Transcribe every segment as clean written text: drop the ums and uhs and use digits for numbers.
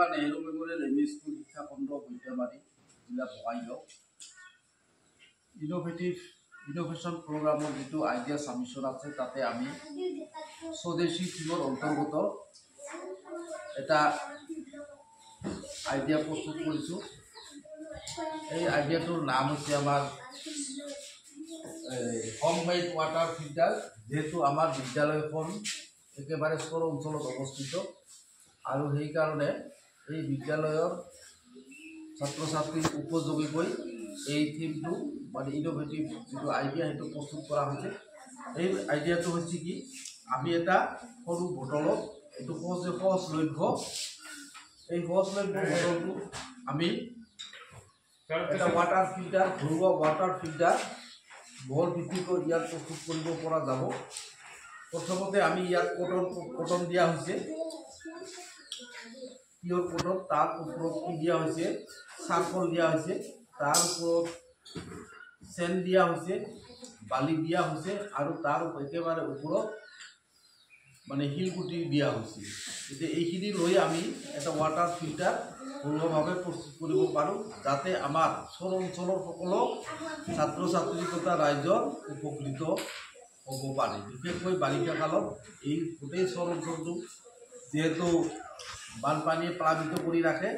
Kaziranga Nehru memorial M E school শিক্ষা খণ্ড বৈদ্যমাৰী জিলা বঙাইগাঁও ইনোভেশ্যন প্ৰগ্ৰামৰ যিটো আইডিয়া সাবমিশন আছে তাতে আমি স্বদেশী টিমৰ অন্তৰ্গত এটা আইডিয়া প্ৰস্তুত কৰিছোঁ। এই আইডিয়াটোৰ নাম হৈছে আমাৰ হোমমেড ৱাটাৰ ফিল্টাৰ। যেহেতু আমাৰ বিদ্যালয়খন একেবাৰে চৰ অঞ্চলত অৱস্থিত আৰু সেইকাৰণে এই বিদ্যালয়ৰ ছাত্ৰ ছাত্ৰীৰ উপযোগীকৈ এই থিমটো মানে ইনোভেটিভ যিটো আইডিয়া সেইটো প্ৰস্তুত কৰা হৈছে। এই আইডিয়াটো হৈছে কি, আমি এটা সৰু বটলত এইটো সহজলভ্য এই সহজলভ্য বটলটো আমি এটা ৱাটাৰ ফিল্টাৰ ঘৰুৱা ৱাটাৰ ফিল্টাৰ বল ভিত্তিকৈ ইয়াত প্ৰস্তুত কৰিব পৰা যাব। প্ৰথমতে আমি ইয়াত কটন দিয়া হৈছে, পিয়ৰ কটন। তাৰ ওপৰত কি দিয়া হৈছে, চাৰ্কল দিয়া হৈছে, তাৰ ওপৰত চেন দিয়া হৈছে, বালি দিয়া হৈছে আৰু তাৰ একেবাৰে ওপৰত মানে শিলগুটি দিয়া হৈছে। এতিয়া এইখিনি লৈ আমি এটা ৱাটাৰ ফিল্টাৰ ঘৰুৱাভাৱে প্ৰস্তুত কৰিব পাৰোঁ, যাতে আমাৰ চৰ অঞ্চলৰ সকলো ছাত্ৰ ছাত্ৰী তথা ৰাইজৰ উপকৃত হ'ব পাৰে। বিশেষকৈ বাৰিষা কালত এই গোটেই চৰ অঞ্চলটো যিহেতু বানপানীয়ে প্লাবিত কৰি ৰাখে,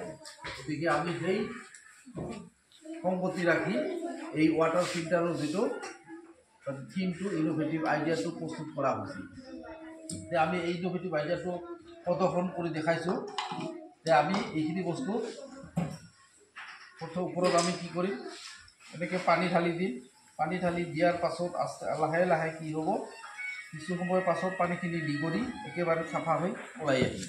গতিকে আমি সেই সংগতি ৰাখি এই ৱাটাৰ ফিল্টাৰৰ যিটো থিমটো ইনোভেটিভ আইডিয়াটো প্ৰস্তুত কৰা হৈছে। যে আমি এই ইনোভেটিভ আইডিয়াটো প্ৰদৰ্শন কৰি দেখাইছোঁ যে আমি এইখিনি বস্তু ওপৰত আমি কি কৰিম, এনেকৈ পানী ঢালি দিম। পানী ঢালি দিয়াৰ পাছত লাহে লাহে কি হ'ব, কিছু সময়ৰ পাছত পানীখিনি নিগৰি একেবাৰে চাফা হৈ ওলাই আহিব।